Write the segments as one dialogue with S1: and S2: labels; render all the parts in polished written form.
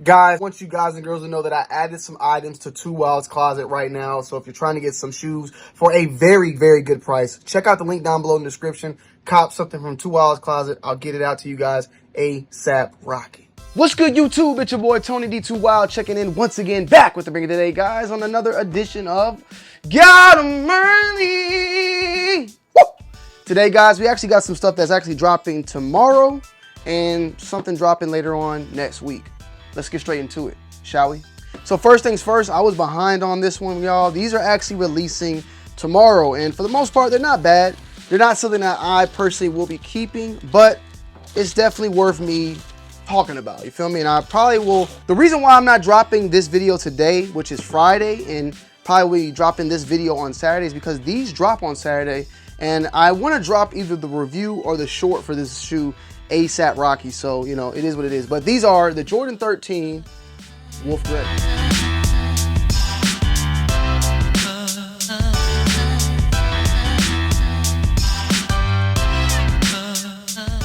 S1: Guys, I want you guys and girls to know that I added some items to Tonyd2wild's closet right now. So if you're trying to get some shoes for a very, very good price, check out the link down below in the description. Cop something from Tonyd2wild's closet. I'll get it out to you guys ASAP Rocky. What's good, YouTube? It's your boy Tonyd2wild checking in once again, back with the bring of the day, guys, on another edition of Got 'em Early. Woo! Today, guys, we actually got some stuff that's actually dropping tomorrow and something dropping later on next week. Let's get straight into it, shall we? So first things first, I was behind on this one, y'all. These are actually releasing tomorrow, and for the most part, they're not bad. They're not something that I personally will be keeping, but it's definitely worth me talking about, you feel me? And I probably will, the reason why I'm not dropping this video today, which is Friday, and probably dropping this video on Saturday is because these drop on Saturday, and I want to drop either the review or the short for this shoe ASAP Rocky, so you know it is what it is. But these are the Jordan 13 Wolf Gray.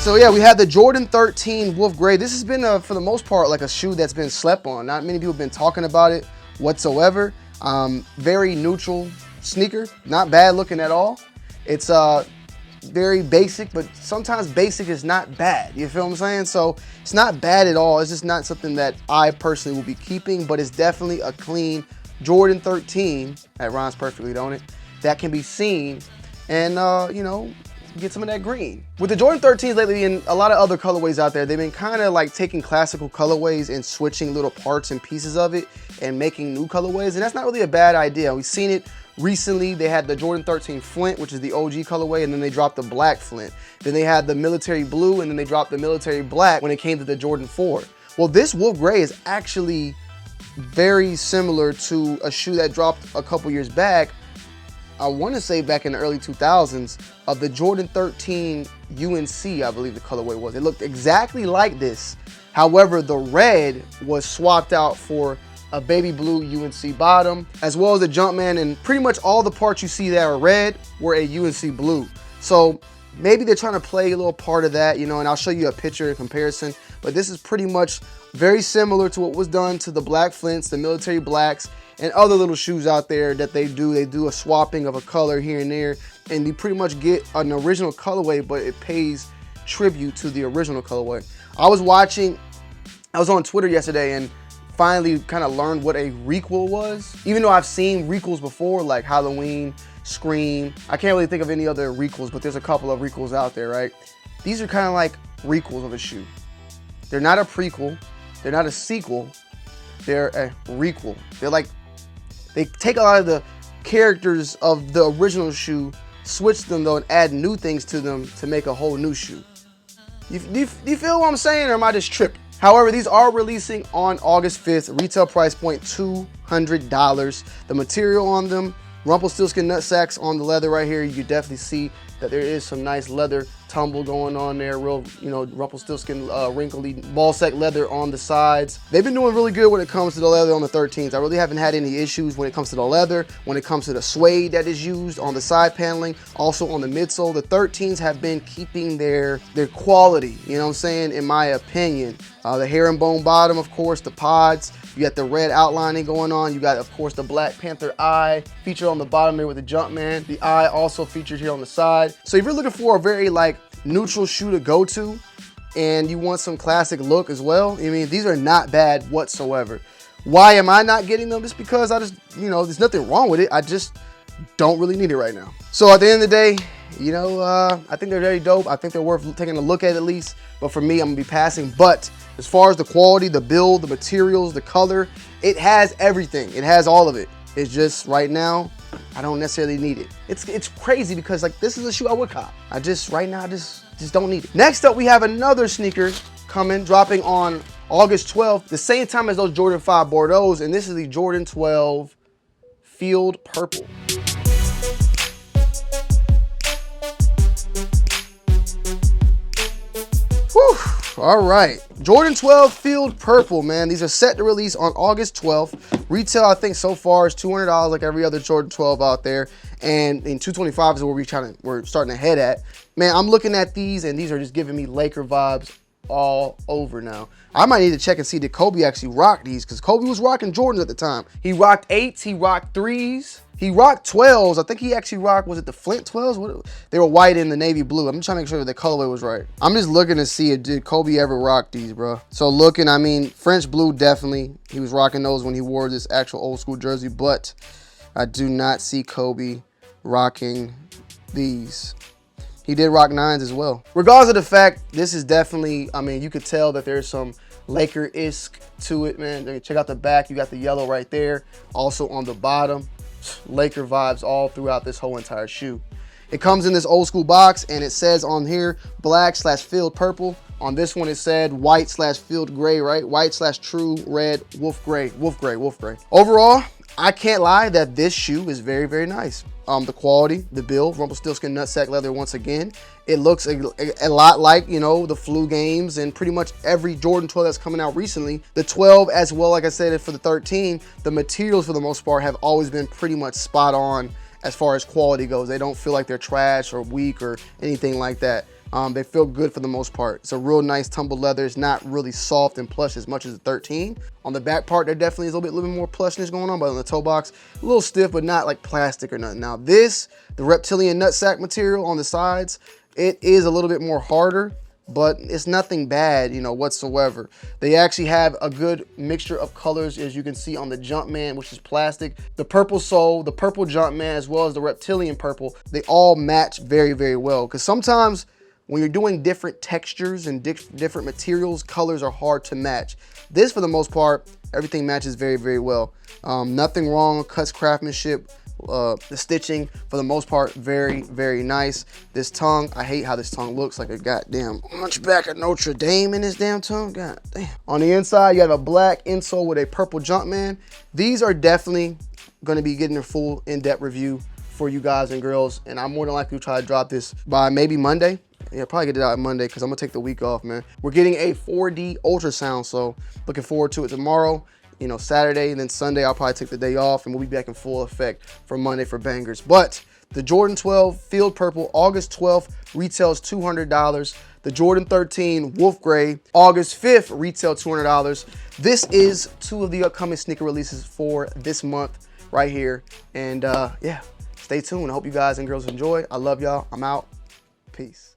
S1: So yeah, we have the Jordan 13 Wolf Gray. This has been for the most part like a shoe that's been slept on. Not many people have been talking about it whatsoever. Very neutral sneaker, not bad looking at all. It's very basic, but sometimes basic is not bad, you feel what I'm saying? So it's not bad at all. It's just not something that I personally will be keeping, but it's definitely a clean Jordan 13, that rhymes perfectly, don't it, that can be seen and you know, get some of that green. With the Jordan 13s lately and a lot of other colorways out there, they've been kind of like taking classical colorways and switching little parts and pieces of it and making new colorways, and that's not really a bad idea. We've seen it recently. They had the Jordan 13 Flint, which is the OG colorway, and then they dropped the black Flint. Then they had the military blue, and then they dropped the military black when it came to the Jordan 4. Well, this Wolf Gray is actually very similar to a shoe that dropped a couple years back, I want to say back in the early 2000s, of the Jordan 13 UNC, I believe the colorway was. It looked exactly like this. However, the red was swapped out for a baby blue UNC bottom, as well as a Jumpman, and pretty much all the parts you see that are red were a UNC blue. So maybe they're trying to play a little part of that, you know, and I'll show you a picture in comparison, but this is pretty much very similar to what was done to the black Flints, the military blacks, and other little shoes out there that they do a swapping of a color here and there, and you pretty much get an original colorway, but it pays tribute to the original colorway. I was on Twitter yesterday and finally kind of learned what a requel was. Even though I've seen requels before, like Halloween, Scream. I can't really think of any other requels, but there's a couple of requels out there, right? These are kind of like requels of a shoe. They're not a prequel. They're not a sequel. They're a requel. They're like, they take a lot of the characters of the original shoe, switch them though, and add new things to them to make a whole new shoe. Do you feel what I'm saying, or am I just tripping? However, these are releasing on August 5th, retail price point $200. The material on them, Rumpelstiltskin nut sacks on the leather right here. You can definitely see that there is some nice leather tumble going on there, real, you know, Rumpelstiltskin wrinkly ball sack leather on the sides. They've been doing really good when it comes to the leather on the 13s. I really haven't had any issues when it comes to the leather, when it comes to the suede that is used on the side paneling, also on the midsole. The 13s have been keeping their quality, you know what I'm saying, in my opinion. The herringbone bottom, of course, the pods. You got the red outlining going on. You got, of course, the Black Panther eye featured on the bottom here with the Jumpman. The eye also featured here on the side. So if you're looking for a very like neutral shoe to go to and you want some classic look as well, I mean, these are not bad whatsoever. Why am I not getting them? Just because I just, you know, there's nothing wrong with it. I just don't really need it right now. So at the end of the day, you know, I think they're very dope. I think they're worth taking a look at least. But for me, I'm gonna be passing. But as far as the quality, the build, the materials, the color, it has everything. It has all of it. It's just right now, I don't necessarily need it. It's crazy because like this is a shoe I would cop. Right now, I just don't need it. Next up, we have another sneaker coming, dropping on August 12th, the same time as those Jordan 5 Bordeauxs, and this is the Jordan 12 Field Purple. Whew. All right, Jordan 12 Field Purple, man. These are set to release on August 12th. Retail, I think so far is $200 like every other Jordan 12 out there. And in 225 is where we're starting to head at. Man, I'm looking at these and these are just giving me Laker vibes all over now. I might need to check and see did Kobe actually rock these, because Kobe was rocking Jordans at the time. He rocked 8s, he rocked 3s, he rocked 12s. I think he actually rocked, was it the Flint 12s? What, they were white in the navy blue. I'm just trying to make sure that the colorway was right. I'm just looking to see if did Kobe ever rock these, bro. So looking, I mean, French blue, definitely. He was rocking those when he wore this actual old school jersey, but I do not see Kobe rocking these. He did rock 9s as well. Regardless of the fact, this is definitely, I mean, you could tell that there's some Laker-esque to it, man. Check out the back. You got the yellow right there. Also on the bottom, Laker vibes all throughout this whole entire shoe. It comes in this old school box, and it says on here, black/field purple. On this one, it said white/field gray, right? White/true red, wolf gray, wolf gray, wolf gray. Overall, I can't lie that this shoe is very, very nice. The quality, the build, Rumpelstiltskin nutsack leather once again. It looks a lot like, you know, the flu games and pretty much every Jordan 12 that's coming out recently. The 12 as well, like I said, for the 13, the materials for the most part have always been pretty much spot on as far as quality goes. They don't feel like they're trash or weak or anything like that. They feel good for the most part. It's a real nice tumbled leather. It's not really soft and plush as much as the 13. On the back part, there definitely is a little bit more plushness going on, but on the toe box, a little stiff, but not like plastic or nothing. Now this, the reptilian nutsack material on the sides, it is a little bit more harder, but it's nothing bad, you know, whatsoever. They actually have a good mixture of colors, as you can see on the Jumpman, which is plastic. The purple sole, the purple Jumpman, as well as the reptilian purple, they all match very, very well. Because sometimes when you're doing different textures and different materials, colors are hard to match. This, for the most part, everything matches very, very well. Nothing wrong with cuts, craftsmanship. The stitching, for the most part, very, very nice. This tongue, I hate how this tongue looks like a goddamn hunchback of Notre Dame in this damn tongue. God damn. On the inside, you have a black insole with a purple Jumpman. These are definitely going to be getting a full in-depth review for you guys and girls, and I'm more than likely to try to drop this by maybe Monday. Yeah, probably get it out Monday because I'm gonna take the week off, man. We're getting a 4D ultrasound, so looking forward to it tomorrow. You know, Saturday, and then Sunday I'll probably take the day off, and we'll be back in full effect for Monday for bangers. But the Jordan 12 Field Purple, August 12th, retails $200. The Jordan 13 Wolf Gray, August 5th, retail $200. This is 2 of the upcoming sneaker releases for this month right here. And yeah, stay tuned. I hope you guys and girls enjoy. I love y'all. I'm out. Peace.